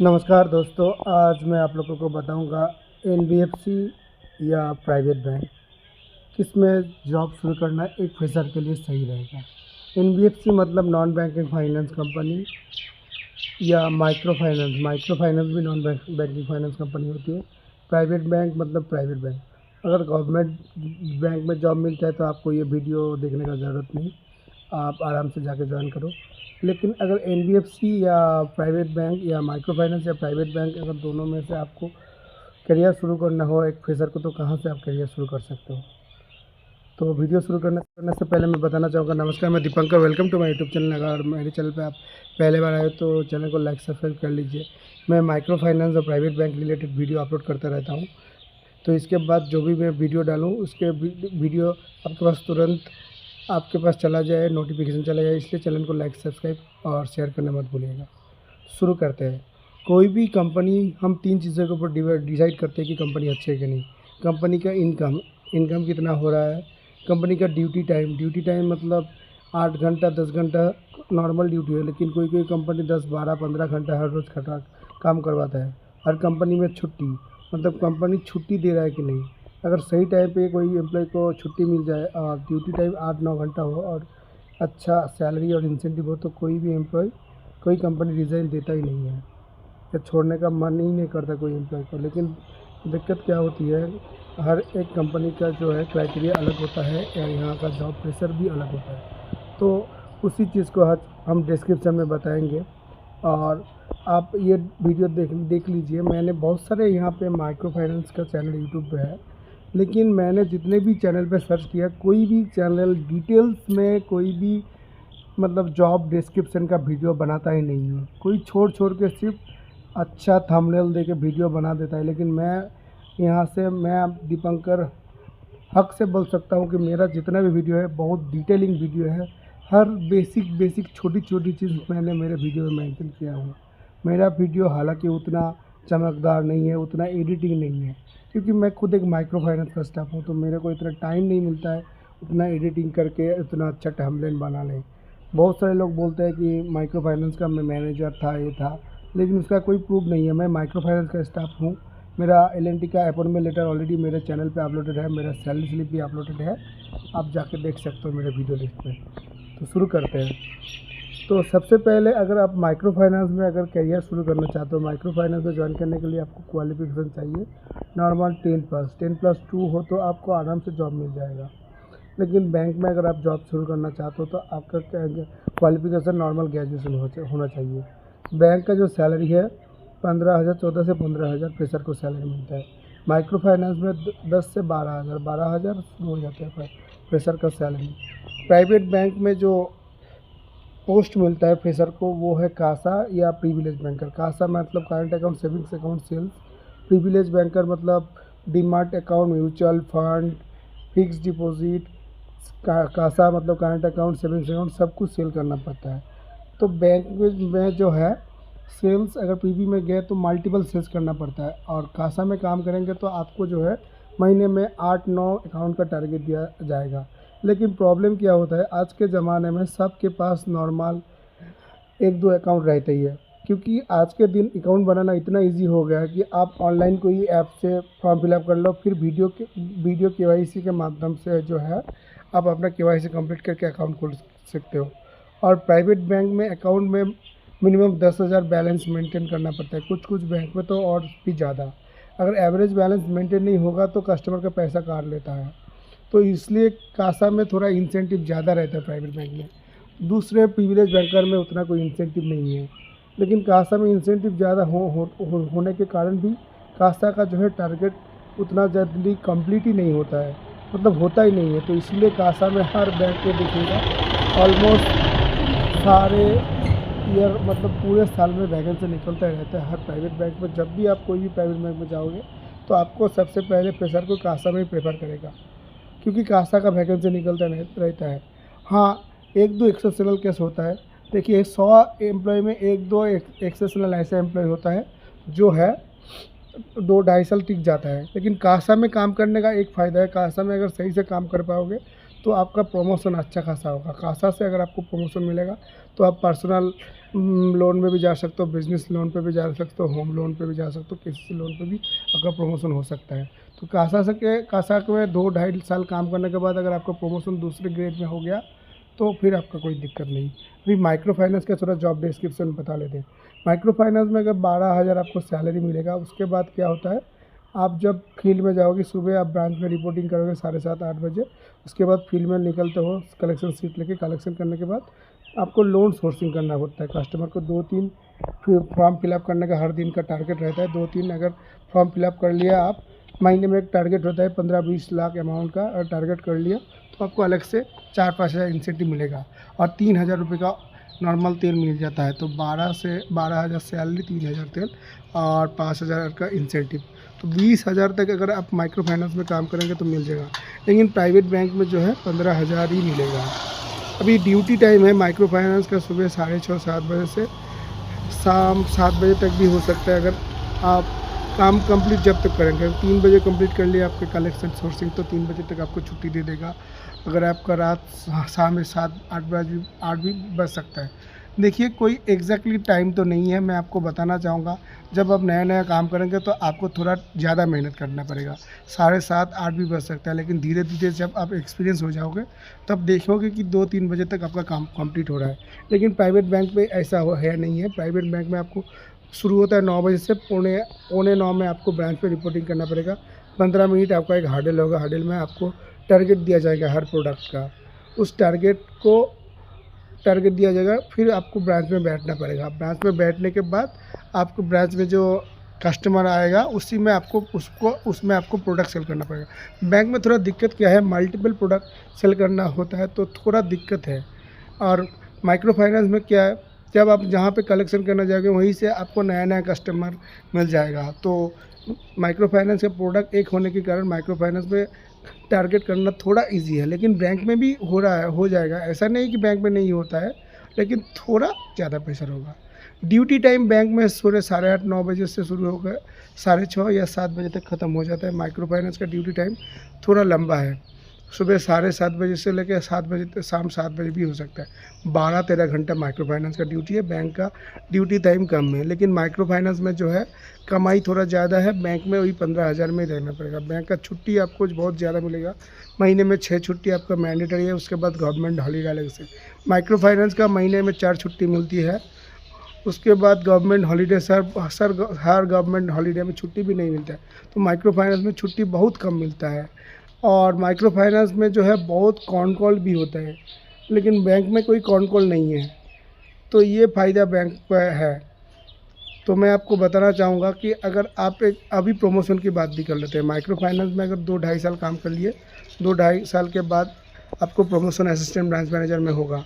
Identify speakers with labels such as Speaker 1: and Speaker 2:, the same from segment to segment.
Speaker 1: नमस्कार दोस्तों, आज मैं आप लोगों को बताऊंगा एनबीएफसी या प्राइवेट बैंक किस में जॉब शुरू करना एक फ्रेशर के लिए सही रहेगा। एनबीएफसी मतलब नॉन बैंकिंग फाइनेंस कंपनी या माइक्रो फाइनेंस भी नॉन बैंकिंग फाइनेंस कंपनी होती है। प्राइवेट बैंक मतलब प्राइवेट बैंक। अगर गवर्नमेंट बैंक में जॉब मिलता है तो आपको ये वीडियो देखने का ज़रूरत नहीं, आप आराम से जाके ज्वाइन करो। लेकिन अगर एनबीएफसी या प्राइवेट बैंक या माइक्रो फाइनेंस या प्राइवेट बैंक, अगर दोनों में से आपको करियर शुरू करना हो एक फ्रेशर को, तो कहाँ से आप करियर शुरू कर सकते हो। तो वीडियो शुरू करने से पहले मैं बताना चाहूँगा, नमस्कार, मैं Deepankar, welcome to my YouTube channel. अगर मेरे चैनल पे आप पहले बार आए तो चैनल को लाइक सब्सक्राइब कर लीजिए। मैं माइक्रो फाइनेंस और private bank related video upload करता रहता हूँ, तो इसके बाद जो भी मैं वीडियो डालूँ उसके वीडियो आपके पास तुरंत आपके पास चला जाए, नोटिफिकेशन चला जाए। इसलिए चैनल को लाइक सब्सक्राइब और शेयर करना मत भूलिएगा। शुरू करते हैं। कोई भी कंपनी हम 3 चीज़ों के ऊपर डिसाइड करते हैं कि कंपनी अच्छी है कि नहीं। कंपनी का इनकम कितना हो रहा है। कंपनी का ड्यूटी टाइम मतलब 8 घंटा 10 घंटा नॉर्मल ड्यूटी है, लेकिन कोई कोई कंपनी 10 12 15 घंटा हर रोज़ खटा काम करवाता है। हर कंपनी में छुट्टी मतलब कंपनी छुट्टी दे रहा है कि नहीं। अगर सही टाइम पे कोई एम्प्लॉय को छुट्टी मिल जाए और ड्यूटी टाइम 8-9 घंटा हो और अच्छा सैलरी और इंसेंटिव हो, तो कोई भी एम्प्लॉय, कोई कंपनी रिज़ाइन देता ही नहीं है या छोड़ने का मन ही नहीं करता कोई एम्प्लॉय को। लेकिन दिक्कत क्या होती है, हर एक कंपनी का जो है क्राइटेरिया अलग होता है या यहाँ का जॉब प्रेशर भी अलग होता है। तो उसी चीज़ को आज हम डिस्क्रिप्शन में बताएंगे और आप ये वीडियो देख लीजिए। मैंने बहुत सारे यहाँ पे माइक्रो फाइनेंस का चैनल यूट्यूब पे है, लेकिन मैंने जितने भी चैनल पे सर्च किया, कोई भी चैनल डिटेल्स में कोई भी मतलब जॉब डिस्क्रिप्शन का वीडियो बनाता ही नहीं है। कोई छोड़ के सिर्फ अच्छा थंबनेल दे के वीडियो बना देता है। लेकिन मैं दीपंकर हक से बोल सकता हूँ कि मेरा जितना भी वीडियो है बहुत डिटेलिंग वीडियो है। हर बेसिक छोटी चीज़ मैंने मेरे वीडियो में मेंशन किया हूँ। मेरा वीडियो हालांकि उतना चमकदार नहीं है, उतना एडिटिंग नहीं है, क्योंकि मैं खुद एक माइक्रो फाइनेंस का स्टाफ हूँ, तो मेरे को इतना टाइम नहीं मिलता है उतना एडिटिंग करके उतना अच्छा थंबनेल बना लें। बहुत सारे लोग बोलते हैं कि माइक्रो फाइनेंस का मैं मैनेजर था, ये था, लेकिन उसका कोई प्रूफ नहीं है। मैं माइक्रो फाइनेंस का स्टाफ हूँ। मेरा एलएनटी का अपॉइंटमेंट लेटर ऑलरेडी मेरे चैनल पे अपलोडेड है, मेरा सैलरी स्लिप भी अपलोडेड है, आप जाके देख सकते हो मेरे वीडियो लिस्ट में। तो शुरू करते हैं। तो सबसे पहले अगर आप माइक्रो फाइनेंस में अगर करियर शुरू करना चाहते हो, माइक्रो फाइनेंस में ज्वाइन करने के लिए आपको क्वालिफिकेशन चाहिए नॉर्मल 10+2 हो तो आपको आराम से जॉब मिल जाएगा। लेकिन बैंक में अगर आप जॉब शुरू करना चाहते हो तो आपका क्वालिफिकेशन नॉर्मल ग्रेजुएशन होना चाहिए। बैंक का जो सैलरी है 15,000, 14 से 15,000 फ्रेशर को सैलरी मिलता है। माइक्रो फाइनेंस में 10 से 12,000 शुरू हो जाते हैं फ्रेशर का सैलरी। प्राइवेट बैंक में जो पोस्ट मिलता है फ्रेशर को वो है कासा या प्रिविलेज बैंकर। कासा मतलब current account, savings account, sales. Privilege banker मतलब demat account, mutual fund, fix deposit. CASA मतलब करंट अकाउंट, सेविंग्स अकाउंट, सब कुछ सेल करना पड़ता है। तो बैंक में जो है सेल्स, अगर पीवी में गए तो मल्टीपल सेल्स करना पड़ता है, और कासा में काम करेंगे तो आपको जो है महीने में 8-9 अकाउंट का टारगेट दिया जाएगा। लेकिन प्रॉब्लम क्या होता है, आज के ज़माने में सबके पास नॉर्मल 1-2 अकाउंट रहते ही है, क्योंकि आज के दिन अकाउंट बनाना इतना इजी हो गया है कि आप ऑनलाइन कोई ऐप से फॉर्म फिलअप कर लो, फिर वीडियो केवाईसी के माध्यम से जो है आप अपना केवाईसी कंप्लीट करके अकाउंट खोल सकते हो। और प्राइवेट बैंक में अकाउंट में मिनिमम 10,000 बैलेंस मेंटेन करना पड़ता है, कुछ बैंक में तो और भी ज़्यादा। अगर एवरेज बैलेंस मेंटेन नहीं होगा तो कस्टमर का पैसा काट लेता है। तो इसलिए कासा में थोड़ा इंसेंटिव ज़्यादा रहता है प्राइवेट बैंक में। दूसरे प्रिविलेज बैंकर में उतना कोई इंसेंटिव नहीं है, लेकिन कासा में इंसेंटिव ज़्यादा होने के कारण भी कासा का जो है टारगेट उतना जल्दी कंप्लीट ही नहीं होता है, मतलब होता ही नहीं है। तो इसलिए कासा में हर बैंक में देखिएगा ऑलमोस्ट सारे ईयर मतलब पूरे साल में वैकेंसी निकलता ही रहता है। हर प्राइवेट बैंक में जब भी आप कोई भी प्राइवेट बैंक में जाओगे तो आपको सबसे पहले फ्रेशर को कासा में ही प्रेफर करेगा, क्योंकि कासा का वैकेंसी निकलता रहता है। हाँ, 1-2 एक्सेप्शनल केस होता है। देखिए 100 एम्प्लॉय में 1-2 एक्सेप्शनल ऐसा एम्प्लॉय होता है जो है 2-2.5 साल टिक जाता है। लेकिन कासा में काम करने का एक फ़ायदा है, कासा में अगर सही से काम कर पाओगे तो आपका प्रमोशन अच्छा खासा होगा। खासा से अगर आपको प्रमोशन मिलेगा तो आप पर्सनल लोन में भी जा सकते हो, बिज़नेस लोन पे भी जा सकते हो, होम लोन पे भी जा सकते हो, किसी लोन पे भी आपका प्रमोशन हो सकता है। तो कासा में 2 ढाई साल काम करने के बाद अगर आपका प्रमोशन दूसरे ग्रेड में हो गया तो फिर आपका कोई दिक्कत नहीं। अभी माइक्रो फाइनेंस का थोड़ा जॉब डिस्क्रिप्शन बता लेते हैं। माइक्रो फाइनेंस में अगर 12,000 आपको सैलरी मिलेगा, उसके बाद क्या होता है, आप जब फील्ड में जाओगे, सुबह आप ब्रांच में रिपोर्टिंग करोगे 7:30-8 बजे, उसके बाद फील्ड में निकलते हो कलेक्शन सीट लेके। कलेक्शन करने के बाद आपको लोन सोर्सिंग करना होता है। कस्टमर को 2-3 फॉर्म फिलअप करने का हर दिन का टारगेट रहता है। 2-3 अगर फॉर्म फिलअप कर लिया आप, महीने में एक टारगेट होता है 15-20 लाख अमाउंट का, और टारगेट कर लिया तो आपको अलग से 4-5 हज़ार इंसेंटिव मिलेगा और 3,000 रुपये का नॉर्मल तेल मिल जाता है। तो 12,000 सैलरी, 3,000 तेल और 5,000 का इंसेंटिव। तो 20,000 तक अगर आप माइक्रो फाइनेंस में काम करेंगे तो मिल जाएगा। लेकिन प्राइवेट बैंक में जो है 15,000 ही मिलेगा। अभी ड्यूटी टाइम है माइक्रो फाइनेंस का सुबह 6:30-7 बजे से शाम 7 बजे तक भी हो सकता है। अगर आप काम कंप्लीट जब तक करेंगे, 3 बजे कंप्लीट कर लिया आपके कलेक्शन सोर्सिंग तो 3 बजे तक आपको छुट्टी दे देगा। अगर आपका रात शाम में 7-8 भी बज सकता है। देखिए, कोई एग्जैक्टली टाइम तो नहीं है। मैं आपको बताना चाहूँगा, जब आप नया नया काम करेंगे तो आपको थोड़ा ज़्यादा मेहनत करना पड़ेगा। 7:30-8 भी बज सकता है, लेकिन धीरे धीरे जब आप एक्सपीरियंस हो जाओगे तब देखोगे कि 2-3 बजे तक आपका काम कंप्लीट हो रहा है। लेकिन प्राइवेट बैंक में ऐसा है नहीं है। प्राइवेट बैंक में आपको शुरू होता है 9 बजे से पौने 9 में आपको ब्रांच पे रिपोर्टिंग करना पड़ेगा। 15 मिनट आपका एक हर्डल होगा। हर्डल में आपको टारगेट दिया जाएगा हर प्रोडक्ट का। उस टारगेट दिया जाएगा, फिर आपको ब्रांच में बैठना पड़ेगा। ब्रांच में बैठने के बाद आपको ब्रांच में जो कस्टमर आएगा उसमें आपको प्रोडक्ट सेल करना पड़ेगा। बैंक में थोड़ा दिक्कत क्या है, मल्टीपल प्रोडक्ट सेल करना होता है तो थोड़ा दिक्कत है। और माइक्रो फाइनेंस में क्या है, जब आप जहाँ पे कलेक्शन करना जाओगे वहीं से आपको नया नया कस्टमर मिल जाएगा। तो माइक्रो फाइनेंस का प्रोडक्ट एक होने के कारण माइक्रो फाइनेंस में टारगेट करना थोड़ा इजी है। लेकिन बैंक में भी हो जाएगा। ऐसा नहीं कि बैंक में नहीं होता है, लेकिन थोड़ा ज़्यादा प्रेशर होगा। ड्यूटी टाइम बैंक में सुबह 8:30-9 बजे से शुरू होकर 6:30 या 7 बजे तक ख़त्म हो जाता है। माइक्रो फाइनेंस का ड्यूटी टाइम थोड़ा लंबा है। सुबह 7:30 बजे से लेकर 7 बजे तक, शाम 7 बजे भी हो सकता है। 12-13 घंटा माइक्रो फाइनेंस का ड्यूटी है। बैंक का ड्यूटी टाइम कम है, लेकिन माइक्रो फाइनेंस में जो है कमाई थोड़ा ज़्यादा है। बैंक में वही 15,000 में ही रहना पड़ेगा। बैंक का छुट्टी आपको बहुत ज़्यादा मिलेगा। महीने में 6 छुट्टी आपका मैंडेटरी है। उसके बाद गवर्नमेंट हॉलीडे अलग से। माइक्रो फाइनेंस का महीने में 4 छुट्टी मिलती है। उसके बाद गवर्नमेंट हॉलीडे हर गवर्नमेंट हॉलीडे में छुट्टी भी नहीं मिलता है। तो माइक्रो फाइनेंस में छुट्टी बहुत कम मिलता है। और माइक्रो फाइनेंस में जो है बहुत कॉन कॉल भी होता है, लेकिन बैंक में कोई कॉन कॉल नहीं है। तो ये फ़ायदा बैंक का है। तो मैं आपको बताना चाहूँगा कि अगर आप अभी प्रमोशन की बात भी कर लेते हैं। माइक्रो फाइनेंस में अगर 2-2.5 साल काम कर लिए, 2-2.5 साल के बाद आपको प्रमोशन असिस्टेंट ब्रांच मैनेजर में होगा।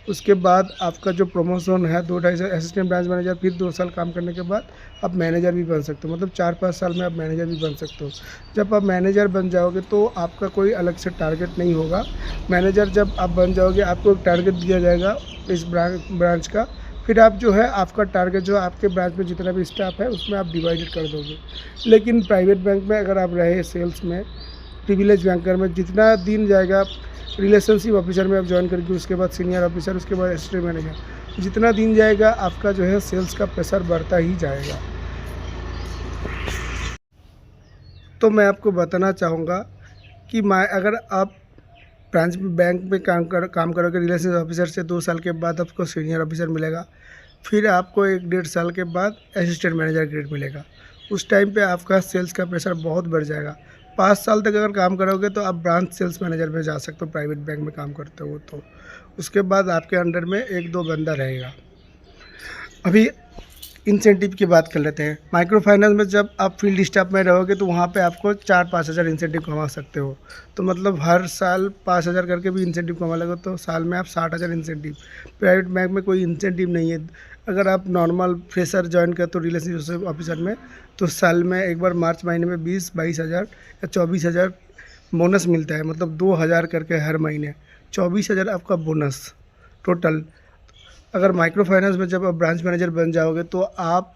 Speaker 1: उसके बाद आपका जो प्रमोशन है 2-2.5 साल असिस्टेंट ब्रांच मैनेजर, फिर 2 साल काम करने के बाद आप मैनेजर भी बन सकते हो। मतलब 4-5 साल में आप मैनेजर भी बन सकते हो। जब आप मैनेजर बन जाओगे तो आपका कोई अलग से टारगेट नहीं होगा। मैनेजर जब आप बन जाओगे आपको एक टारगेट दिया जाएगा इस ब्रांच का। फिर आप जो है आपका टारगेट जो आपके ब्रांच में जितना भी स्टाफ है उसमें आप डिवाइडेड कर दोगे। लेकिन प्राइवेट बैंक में अगर आप रहे सेल्स में, प्रिविलेज बैंकर में, जितना दिन जाएगा रिलेशनशिप ऑफिसर में आप ज्वाइन करके, उसके बाद सीनियर ऑफिसर, उसके बाद असिस्टेंट मैनेजर, जितना दिन जाएगा आपका जो है सेल्स का प्रेशर बढ़ता ही जाएगा। तो मैं आपको बताना चाहूँगा कि अगर आप ब्रांच बैंक में काम करोगे रिलेशन ऑफिसर से, 2 साल के बाद आपको सीनियर ऑफिसर मिलेगा। फिर आपको 1-1.5 साल के बाद असिस्टेंट मैनेजर ग्रेड मिलेगा। उस टाइम पे आपका सेल्स का प्रेशर बहुत बढ़ जाएगा। 5 साल तक अगर काम करोगे तो आप ब्रांच सेल्स मैनेजर में जा सकते हो, प्राइवेट बैंक में काम करते हो तो। उसके बाद आपके अंडर में 1-2 बंदा रहेगा। अभी इंसेंटिव की बात कर लेते हैं। माइक्रो फाइनेंस में जब आप फील्ड स्टाफ में रहोगे तो वहाँ पे आपको 4-5 हज़ार इंसेंटिव कमा सकते हो। तो मतलब हर साल 5,000 करके भी इंसेंटिव कमा लोगे तो साल में आप 60,000 इंसेंटिव। प्राइवेट बैंक में कोई इंसेंटिव नहीं है। अगर आप नॉर्मल फ्रेशर ज्वाइन करते हो रिलेशनशिप ऑफिसर में तो साल में एक बार मार्च महीने में 20-22 हज़ार या 24,000 बोनस मिलता है। मतलब 2,000 करके हर महीने 24,000 आपका बोनस टोटल। अगर माइक्रो फाइनेंस में जब आप ब्रांच मैनेजर बन जाओगे तो आप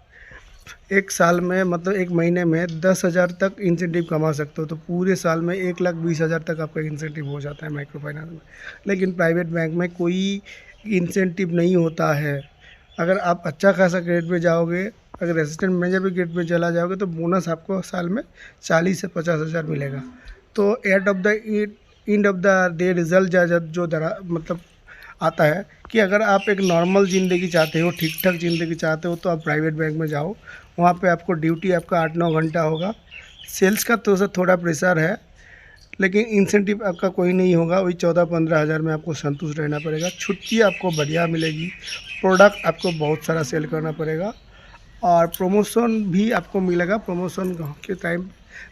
Speaker 1: एक साल में मतलब एक महीने में 10,000 तक इंसेंटिव कमा सकते हो, तो पूरे साल में 1,20,000 तक आपका इंसेंटिव हो जाता है माइक्रो फाइनेंस में। लेकिन प्राइवेट बैंक में कोई इंसेंटिव नहीं होता है। अगर आप अच्छा खासा ग्रेड पे जाओगे, अगर असिस्टेंट मैनेजर भी ग्रेड पे चला जाओगे, तो बोनस आपको साल में 40 से 50,000 मिलेगा। तो end of the day result जो दरा मतलब आता है कि अगर आप एक नॉर्मल ज़िंदगी चाहते हो, ठीक ठाक ज़िंदगी चाहते हो, तो आप प्राइवेट बैंक में जाओ। वहाँ पे आपको ड्यूटी आपका 8-9 घंटा होगा। सेल्स का तो सर थोड़ा प्रेशर है, लेकिन इंसेंटिव आपका कोई नहीं होगा। वही 14-15 हज़ार में आपको संतुष्ट रहना पड़ेगा। छुट्टी आपको बढ़िया मिलेगी। प्रोडक्ट आपको बहुत सारा सेल करना पड़ेगा और प्रमोशन भी आपको मिलेगा। प्रमोशन के टाइम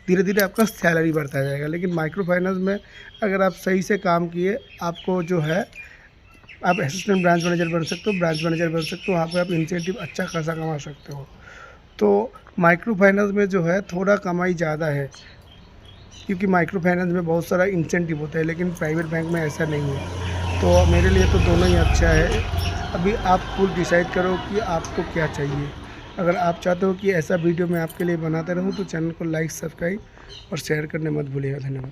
Speaker 1: धीरे धीरे आपका सैलरी बढ़ता जाएगा। लेकिन माइक्रो फाइनेंस में अगर आप सही से काम किए, आपको जो है आप असिस्टेंट ब्रांच मैनेजर बन सकते हो, ब्रांच मैनेजर बन सकते हो। वहाँ पे आप इंसेंटिव अच्छा खासा कमा सकते हो। तो माइक्रो फाइनेंस में जो है थोड़ा कमाई ज़्यादा है, क्योंकि माइक्रो फाइनेंस में बहुत सारा इंसेंटिव होता है, लेकिन प्राइवेट बैंक में ऐसा नहीं है। तो मेरे लिए तो दोनों ही अच्छा है। अभी आप खुद डिसाइड करो कि आपको क्या चाहिए। अगर आप चाहते हो कि ऐसा वीडियो मैं आपके लिए बनाता रहूँ, तो चैनल को लाइक, सब्सक्राइब और शेयर करने मत भूलिएगा। धन्यवाद।